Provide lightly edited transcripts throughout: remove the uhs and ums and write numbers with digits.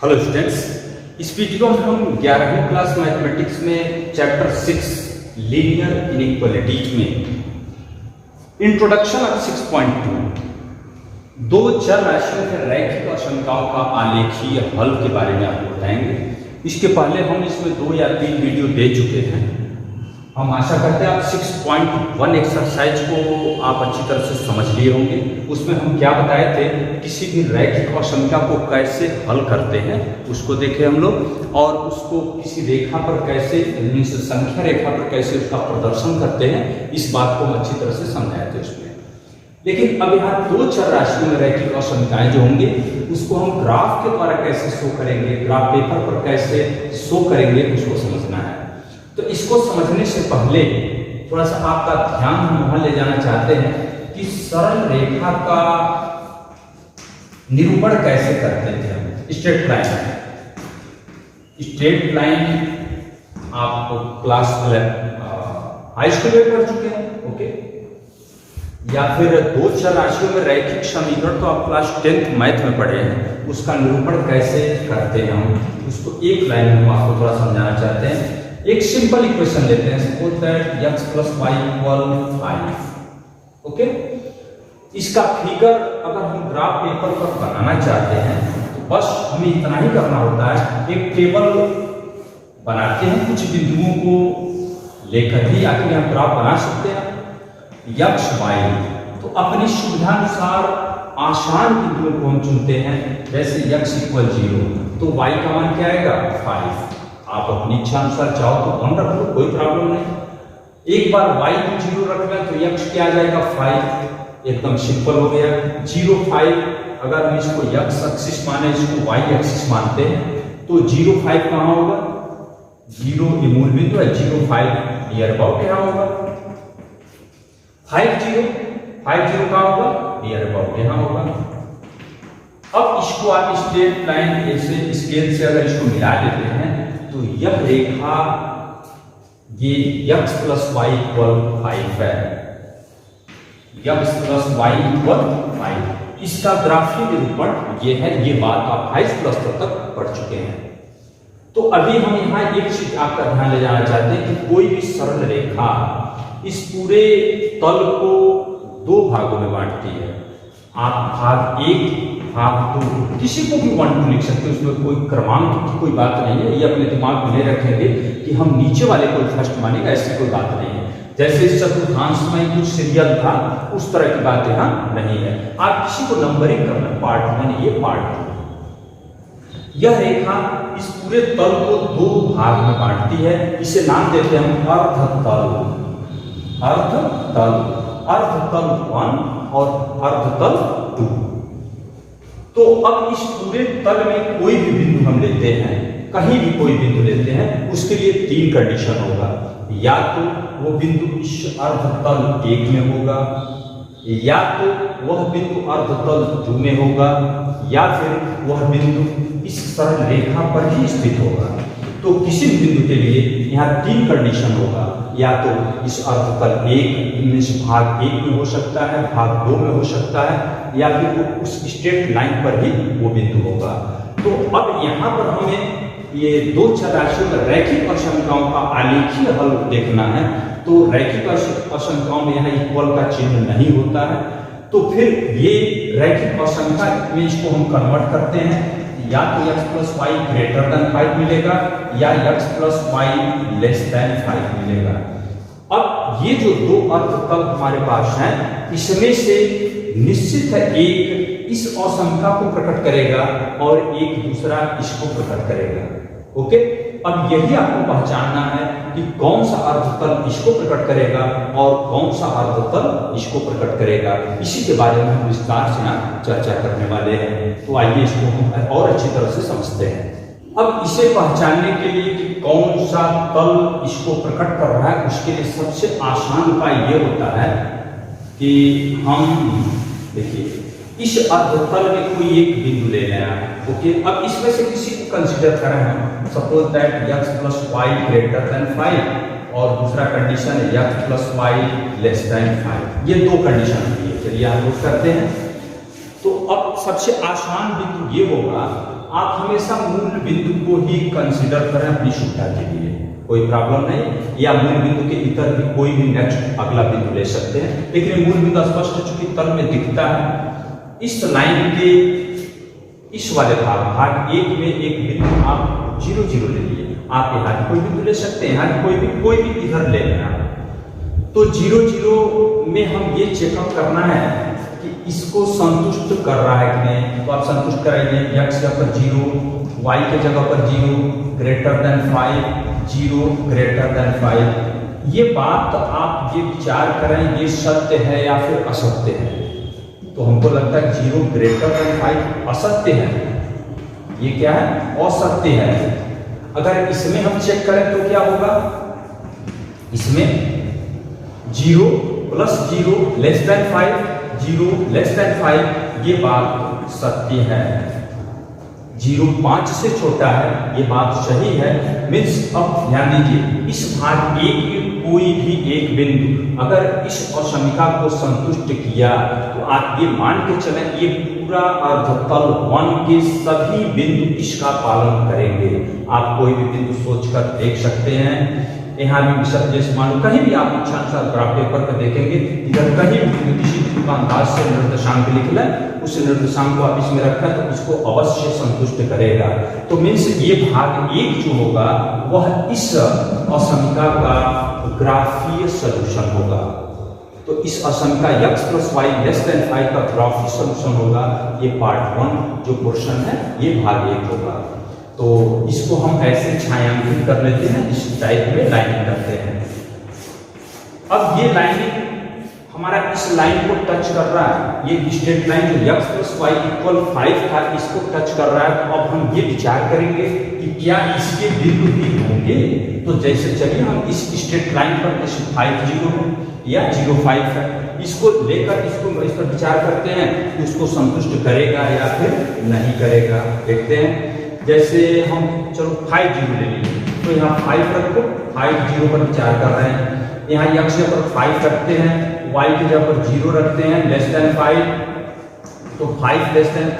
Hello students, इस video में हम 11वीं क्लास मैथमेटिक्स में चैप्टर 6 लीनियर इनइक्वालिटीज में इंट्रोडक्शन ऑफ 6.2 दो चर राशियों के रैखिक अशंकाओं का आलेखीय हल के बारे में आपको बताएंगे। इसके पहले हम इसमें 2 या 3 वीडियो दे चुके हैं। हम आशा करते हैं आप 6.1 एक्सरसाइज को आप अच्छी तरह से समझ लिए होंगे। उसमें हम क्या बताए थे, किसी भी रैखिक अशंका को कैसे हल करते हैं उसको देखे हम लोग, और उसको किसी रेखा पर कैसे, संख्या रेखा पर कैसे उसका प्रदर्शन करते हैं, इस बात को हम अच्छी तरह से समझाए थे उसमें। लेकिन अब यहाँ 2 चर राशियों में रैखिक अशंकाएं जो होंगे उसको हम ग्राफ के द्वारा कैसे शो करेंगे, ग्राफ पेपर पर कैसे शो करेंगे, उसको समझना है। तो इसको समझने से पहले थोड़ा सा आपका ध्यान हम वहां ले जाना चाहते हैं कि सरल रेखा का निरूपण कैसे करते थे हम। स्ट्रेट लाइन आप क्लास हाई स्कूल में पढ़ चुके हैं, ओके। या फिर 2 चर राशियों में रैखिक समीकरण तो आप क्लास 10th मैथ में पढ़े हैं। उसका निरूपण कैसे करते हैं हम, उसको एक लाइन में हम आपको थोड़ा समझाना चाहते हैं। एक सिंपल इक्वेशन लेते हैं, suppose that x + y = 5, okay. इसका फिगर अगर हम ग्राफ पेपर पर बनाना चाहते हैं तो बस हमें इतना ही करना होता है, एक टेबल बनाते हैं, कुछ बिंदुओं को लेकर ही आगे हम ग्राफ बना सकते हैं। x y तो अपनी सुविधानुसार आसान बिंदुओं को हम चुनते हैं, जैसे x = 0 तो y का मान क्या आएगा 5। आप अपनी इच्छा अनुसार चाहो तो 1 रख लो, कोई प्रॉब्लम नहीं। एक बार y को 0 रख लें तो x क्या आ जाएगा 5, एकदम सिंपल हो गया। 0 5 अगर हम इसको x एक्सिस माने, इसको y एक्सिस मानते हैं तो 0 5 कहाँ होगा, 0 ये मूल बिंदु है, 0 5 नियर अबाउट यहाँ होगा। 5 0 कहाँ होगा, नियर अबाउट यहाँ होगा। अब इसको आप स्ट्रेट लाइन ऐसे स्केल से अगर इसको मिला लेते हैं तो यह रेखा ये x + y = 5 है, x + y = 5। इसका ग्राफीय निरूपण ये है, ये बात आप हाई क्लास तक पढ़ चुके हैं। तो अभी हम यहाँ एक चीज आपका ध्यान ले जाना चाहते हैं कि कोई भी सरल रेखा इस पूरे तल को 2 भागों में बांटती है। आप भाग 1 भाग 2 किसी को भी 1 2 लिख सकते हैं, उसमें कोई क्रमांक की कोई बात नहीं है। ये अपने दिमाग में रखेंगे कि हम नीचे वाले को फर्स्ट मानेगा, ऐसी कोई बात नहीं है। जैसे इस चतुर्थांश में कुछ सीरियल था, उस तरह की बात यहाँ नहीं है। आप किसी को नंबरिंग करना, पार्ट 1 ये पार्ट 2। यह रेखा इस पूरे तल को 2 भाग में बांटती है। इसे नाम देते हैं हम अर्धतल। अर्धतल 1 और अर्धतल 2। तो अब इस पूरे तल में कोई भी बिंदु हम लेते हैं, कहीं भी कोई बिंदु लेते हैं, उसके लिए 3 कंडीशन होगा। या तो वो बिंदु इस अर्धतल 1 में होगा, या तो वह बिंदु अर्धतल 2 में होगा, या फिर वह बिंदु इस सरल रेखा पर ही स्थित होगा। तो किसी भी बिंदु के लिए यहाँ 3 कंडीशन होगा। या तो इस अर्धतल 1 इनमें से भाग 1 में हो सकता है, भाग 2 में हो सकता है, या फिर वो उस स्ट्रेट लाइन पर ही वो बिंदु होगा। तो अब यहाँ पर हमें ये 2 चर राशियों में रैखिक अशंकाओं का आलेखीय हल देखना है। तो रैखिक अशंकाओं में यहाँ इक्वल का चिन्ह नहीं होता है, तो फिर ये रैखिक अशंका में इसको हम कन्वर्ट करते हैं, या तो x + y > 5 मिलेगा, या x + y < 5 मिलेगा। अब ये जो 2 अर्थतल हमारे पास हैं, इसमें से निश्चित है एक इस अशंका को प्रकट करेगा और एक दूसरा इसको प्रकट करेगा, ओके। अब यही आपको पहचानना है कि कौन सा अर्थतल इसको प्रकट करेगा और कौन सा अर्थतल इसको प्रकट करेगा। इसी के बारे में हम विस्तार से यहाँ चर्चा करने वाले हैं। तो आइए इसको हम और अच्छी तरह से समझते हैं। अब इसे पहचानने के लिए कि कौन सा तल इसको प्रकट कर रहा है, उसके लिए सबसे आसान उपाय ये होता है कि हम देखिए इस अर्धतल में कोई एक बिंदु ले लें, ओके। अब इसमें से किसी को कंसीडर करें हम, सपोज दैट x + y > 5 और दूसरा कंडीशन है x + y < 5। ये 2 कंडीशन है, चलिए आप लोग करते हैं। तो अब सबसे आसान बिंदु ये होगा आप हमेशा मूल बिंदु को ही कंसिडर करें अपनी सुविधा के लिए, कोई प्रॉब्लम नहीं। या मूल बिंदु के इतर भी कोई भी नेक्स्ट अगला बिंदु ले सकते हैं, लेकिन मूल बिंदु स्पष्ट चूंकि तल में दिखता है। इस लाइन के इस वाले भाग 1 में एक बिंदु आप 0 0 ले लिए, आप यहाँ भी कोई बिंदु ले सकते हैं, यहाँ कोई भी इधर ले लेना। तो 0 0 में हम ये चेकअप करना है कि इसको संतुष्ट कर रहा है कि नहीं। तो आप संतुष्ट कराइए, x जगह पर 0, y के जगह पर 0 ग्रेटर देन 5, 0 ग्रेटर देन 5। ये बात आप ये विचार करें ये सत्य है या फिर असत्य है। तो हमको लगता है 0 ग्रेटर देन 5 असत्य है, ये क्या है, असत्य है। अगर इसमें हम चेक करें तो क्या होगा, इसमें 0 plus 0 less than 5, 0 less than 5 ये बात सत्य है। 0 5 से छोटा है, ये बात सही है। मीन्स अब ध्यान दीजिए, इस भाग 1 में कोई भी एक बिंदु अगर इस असमीका को संतुष्ट किया तो आप ये मान के चलें ये पूरा अर्धतल 1 के सभी बिंदु इसका पालन करेंगे। आप कोई भी बिंदु सोचकर देख सकते हैं। यहाँ भी विषय जैसे मानो कहीं भी आप इच्छानुसार ग्राफ पेपर पर देखेंगे, इधर कहीं भी किसी अंदाज से निर्देशांक लिख लें, उस निर्देशांक को आप इसमें रखें तो इसको अवश्य संतुष्ट करेगा। तो मीन्स ये भाग 1 जो होगा वह इस असमीका का ग्राफीय सॉल्यूशन होगा। तो इस असमीका x + y < 5 का ग्राफीय सॉल्यूशन होगा। ये पार्ट 1 जो पोर्शन है ये भाग 1 होगा। तो इसको हम ऐसे छायांकित कर लेते हैं, इस टाइप में लाइनिंग करते हैं। अब ये लाइनिंग हमारा इस लाइन को टच कर रहा है, ये स्ट्रेट लाइन जो x + y = 5 था इसको टच कर रहा है। तो अब हम ये विचार करेंगे कि क्या इसके बिंदु भी होंगे। तो जैसे चलिए हम इस स्ट्रेट लाइन पर जैसे 5 0 है या 0 5 है, इसको लेकर इसको इस पर विचार करते हैं कि उसको संतुष्ट करेगा या फिर नहीं करेगा। देखते हैं, जैसे हम चलो 5 0 ले लीजिए, तो यहाँ 5 रखो, 5 0 पर विचार कर रहे हैं। यहाँ x के ऊपर 5 रखते हैं, y की जगह पर 0 रखते हैं, <5। तो 5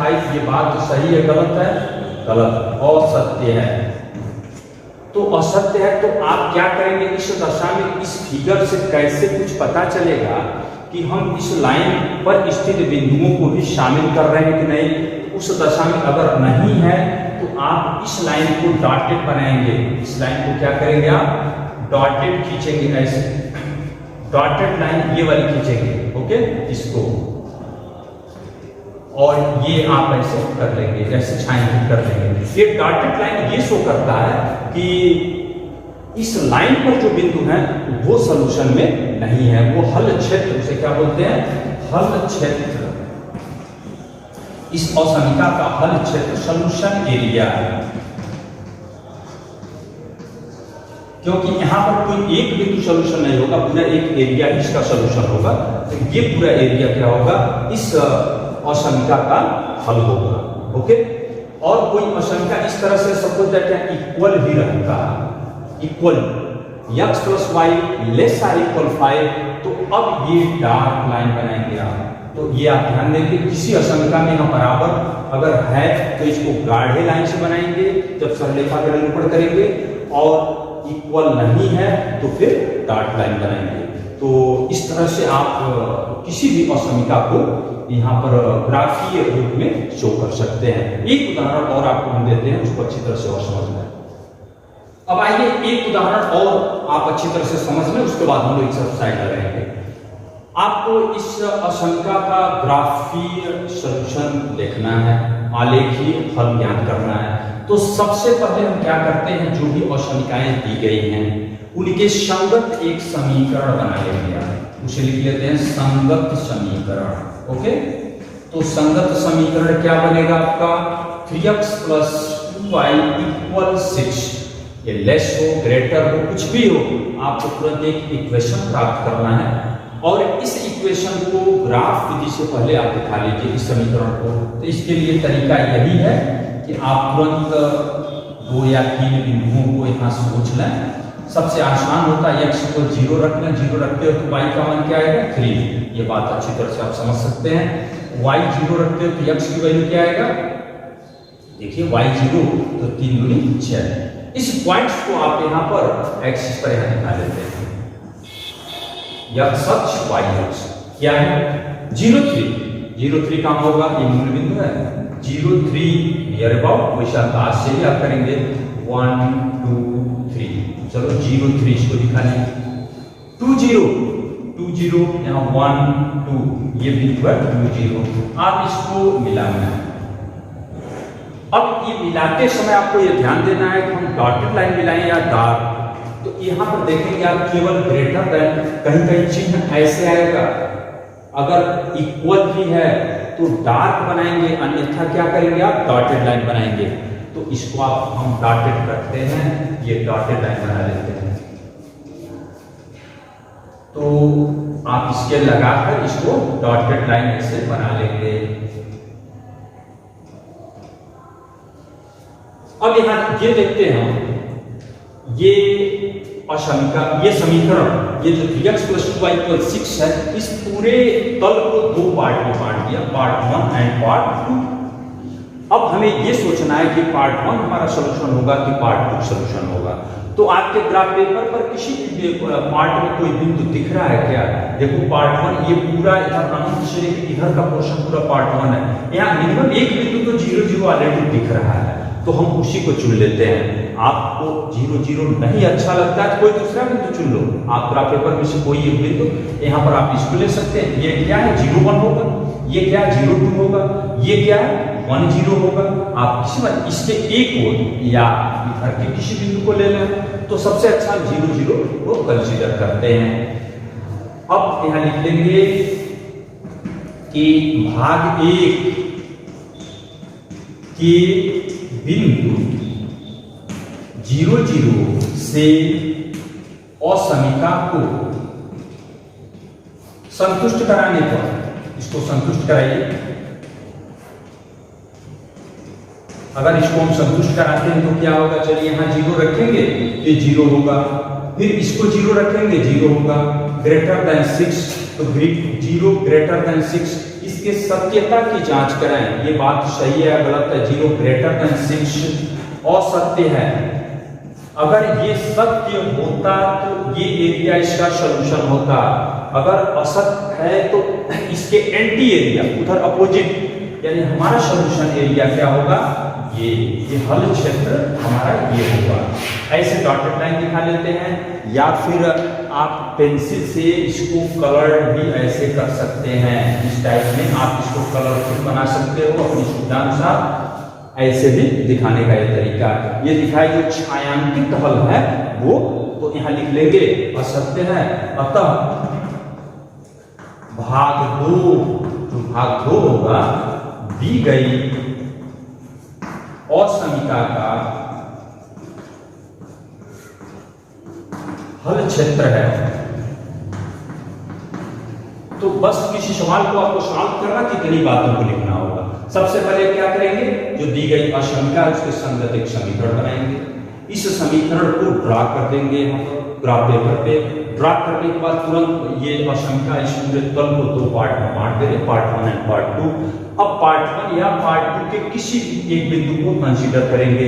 <5 ये बात तो सही है गलत है, गलत, असत्य है। तो असत्य है तो आप क्या करेंगे, इस दशा में इस फिगर से कैसे कुछ पता चलेगा कि हम इस लाइन पर स्थित बिंदुओं को भी शामिल कर रहे हैं कि नहीं। उस दशा में अगर नहीं है तो आप इस लाइन को डॉटेड बनाएंगे। इस लाइन को क्या करेंगे, आप डॉटेड खींचेंगे, ऐसे डॉटेड लाइन ये वाली खींचेंगे, ओके, इसको, और ये आप ऐसे कर लेंगे, ऐसे छायांकित कर लेंगे। ये डॉटेड लाइन ये शो करता है कि इस लाइन पर जो बिंदु है वो सॉल्यूशन में नहीं है, वो हल क्षेत्र, उसे क्या बोलते हैं, हल क्षेत्र। इस असमीका का हल क्षेत्र सॉल्यूशन एरिया है, क्योंकि यहां पर कोई एक बिंदु सॉल्यूशन नहीं होगा, पूरा एक एरिया इसका सॉल्यूशन होगा। तो ये पूरा एरिया क्या होगा, इस असमीका का हल होगा, ओके। और कोई असमीका इस तरह से सपोज दैट इक्वल भी रहता है, इक्वल x + y < 5, तो अब ये डार्क लाइन बनाएंगे आप। तो ये आप ध्यान देंगे, किसी असमीका में यहाँ बराबर अगर है तो इसको गाढ़े लाइन से बनाएंगे जब सरलेखा का निरूपण करेंगे, और इक्वल नहीं है तो फिर डार्क लाइन बनाएंगे। तो इस तरह से आप किसी भी असमीका को यहाँ पर ग्राफीय रूप में शो कर सकते हैं। एक उदाहरण और आपको हम देते हैं, उसको अच्छी तरह से और समझ लें। अब आइए एक उदाहरण और आप अच्छी तरह से समझ लें, उसके बाद हम लोग एक्सरसाइज करेंगे। आपको इस असमीका का ग्राफीय सॉल्यूशन देखना है, आलेखीय हल ज्ञात करना है। तो सबसे पहले हम क्या करते हैं, जो भी असमीकाएं दी गई हैं उनके संगत एक समीकरण बना लेंगे, उसे लिख लेते हैं संगत समीकरण, ओके। तो संगत समीकरण क्या बनेगा आपका, 3x + 2y = 6। ये लेस हो ग्रेटर हो कुछ भी हो, आपको तुरंत एक इक्वेशन प्राप्त करना है, और इस इक्वेशन को ग्राफ विधि से पहले आप दिखा लीजिए इस समीकरण को। तो इसके लिए तरीका यही है कि आप तुरंत 2 या 3 बिंदुओं को यहाँ सोच लें। सबसे आसान होता है x को 0 रख लें, 0 रखते हो तो y का मान क्या आएगा, 3। ये बात अच्छी तरह से आप समझ सकते हैं। y 0 रखते हो तो x की वैल्यू क्या आएगा, देखिए y0 तो 3 दूनी 6। इस पॉइंट्स को आप यहाँ पर एक्सिस पर यहाँ दिखा देते हैं। x अक्ष y अक्ष क्या है 0,3 काम होगा, ये मूल बिंदु है 0,3 नियर अबाउट, वैसे अंदाज से भी आप करेंगे 1 2 3। चलो 0,3 इसको दिखा लें। 2 0 यहाँ 1 2 ये बिंदु है 2 0। आप इसको मिलाना है। अब ये मिलाते समय आपको ये ध्यान देना है कि हम डॉटेड लाइन मिलाएं या डार्क। तो यहाँ पर देखेंगे आप केवल ग्रेटर देन, कहीं कहीं चिन्ह ऐसे आएगा, अगर इक्वल भी है तो डार्क बनाएंगे, अन्यथा क्या करेंगे आप डॉटेड लाइन बनाएंगे। तो इसको आप हम डॉटेड करते हैं, ये डॉटेड लाइन बना लेते हैं। तो आप इसके लगाकर इसको डॉटेड लाइन ऐसे बना लेंगे। अब यहां ये देखते हैं हम, ये असमीका, ये समीकरण, ये जो 3x + 2y = 6 है, इस पूरे तल को दो पार्ट में बांट दिया, पार्ट 1 एंड पार्ट 2। अब हमें ये सोचना है कि पार्ट 1 हमारा सोल्यूशन होगा कि पार्ट 2 सोल्यूशन होगा। तो आपके ग्राफ पेपर पर किसी भी पार्ट में कोई बिंदु दिख रहा है क्या? देखो पार्ट 1 ये पूरा इधर अनंत से इधर का पोर्शन पूरा पार्ट 1 है। यहाँ मिनिमम एक बिंदु तो 0 0 ऑलरेडी दिख रहा है, तो हम उसी को चुन लेते हैं। आपको 0 0 नहीं अच्छा लगता है तो कोई दूसरा बिंदु चुन लो। आप ग्राफ पेपर में से कोई एक बिंदु, यहाँ पर आप इसको ले सकते हैं। ये क्या है 0 1 होगा, ये क्या है 0 2 होगा, ये क्या है 1 0 होगा। आप किसी बात इसके एक को या इधर के किसी बिंदु को ले लें, तो सबसे अच्छा 0 0 को कंसीडर करते हैं। अब यहाँ लिख लेंगे कि भाग 1 के बिंदु 0 0 से असमीका को संतुष्ट कराने पर, इसको संतुष्ट कराइए। अगर इसको हम संतुष्ट कराते हैं तो क्या होगा? चलिए यहाँ 0 रखेंगे तो 0 होगा, फिर इसको 0 रखेंगे 0 होगा, ग्रेटर देन 6 तो 0 ग्रेटर देन 6। इसके सत्यता की जांच कराएं, ये बात सही है या गलत है। 0 ग्रेटर देन 6 असत्य है। अगर ये सत्य होता तो ये एरिया इसका सॉल्यूशन होता, अगर असत्य है तो इसके एंटी एरिया उधर अपोजिट, यानी हमारा सॉल्यूशन एरिया क्या होगा? ये हल क्षेत्र हमारा ये होगा। ऐसे डॉटेड लाइन दिखा लेते हैं, या फिर आप पेंसिल से इसको कलर भी ऐसे कर सकते हैं। इस टाइप में आप इसको कलरफुल बना सकते हो अपनी सुविधानुसार। ऐसे भी दिखाने का ये तरीका, ये दिखाए जो छायांकित हल है वो, तो यहाँ लिख लेंगे असत्य है। अतः भाग 2, जो भाग 2 होगा, दी गई असमीका का हल क्षेत्र है। तो बस किसी सवाल को आपको सॉल्व करना, कितनी बातों को लिखना होगा। सबसे पहले क्या करेंगे? जो दी गई असमीका उसके संगत एक समीकरण बनाएंगे। इस समीकरण को ड्रा कर देंगे यहाँ पर ग्राफ पेपर पे। ड्रा करने के बाद तुरंत ये असमीका इस पूरे तल को दो पार्ट में बांट देंगे, पार्ट 1 एंड पार्ट 2। अब पार्ट 1 या पार्ट 2 के किसी भी एक बिंदु को कंसीडर करेंगे।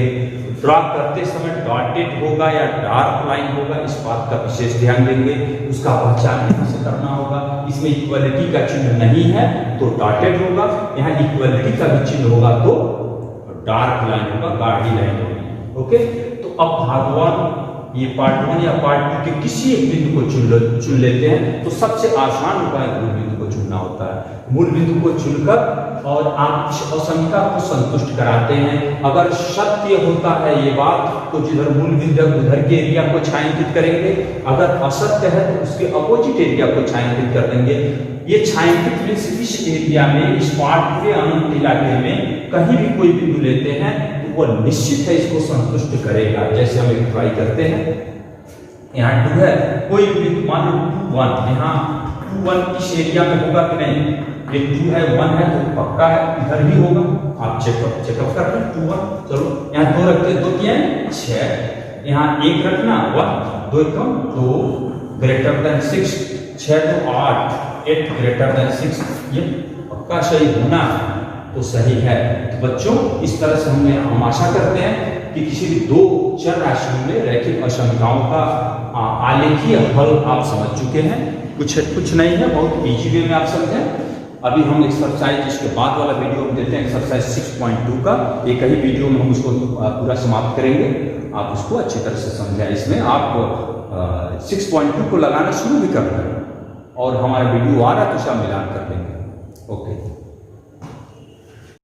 ड्रा करते समय डॉटेड होगा या डार्क लाइन होगा, इस बात का विशेष ध्यान देंगे। उसका पहचान कैसे करना होगा। इसमें इक्वलिटी का चिन्ह नहीं है तो डॉटेड होगा, यहाँ इक्वलिटी का भी चिन्ह होगा तो डार्क लाइन होगा, गाढ़ी लाइन होगी। ओके, तो अब भाग 1 ये पार्ट 1 या पार्ट 2 के किसी एक बिंदु को चुन लेते हैं। तो सबसे आसान उपाय मूल बिंदु को चुनना होता है। मूल बिंदु को चुनकर और आप असमीका को संतुष्ट कराते हैं। अगर सत्य होता है ये बात तो जिधर मूल बिंदु उधर के एरिया को छायांकित करेंगे, अगर असत्य है तो उसके अपोजिट एरिया को छायांकित कर देंगे। ये छायांकित मींस इस एरिया में, इस पार्ट के अनंत इलाके में कहीं भी कोई बिंदु लेते हैं तो वो निश्चित है इसको संतुष्ट करेगा। जैसे हम एक ट्राई करते हैं, यहाँ 2 है, कोई बिंदु मान लो 2 1, यहाँ 2 1 इस एरिया में होगा कि नहीं? ये 2 है 1 है तो पक्का है इधर भी होगा। आप चेकअप करते हैं 2 1। चलो यहाँ 2 रखते हैं, 2 किया 6, यहाँ 1 रखना 1 2 कम 2 ग्रेटर देन 6, 6 तो 8 8 ग्रेटर देन 6, ये पक्का सही होना। तो सही है। तो बच्चों इस तरह से हम आशा करते हैं कि किसी भी दो चर राशियों में रैखिक असंख्याओं का आलेखीय हल आप समझ चुके हैं। कुछ नहीं है, बहुत इजी वे में आप समझें। अभी हम एक्सरसाइज इसके बाद वाला वीडियो हम देते हैं एक्सरसाइज 6.2 का, एक ही वीडियो में हम उसको पूरा समाप्त करेंगे। आप उसको अच्छी तरह से समझें। इसमें आप 6.2 को लगाना शुरू भी कर रहे हैं और हमारा वीडियो आ रहा है तो उसका मिलान कर लेंगे। ओके।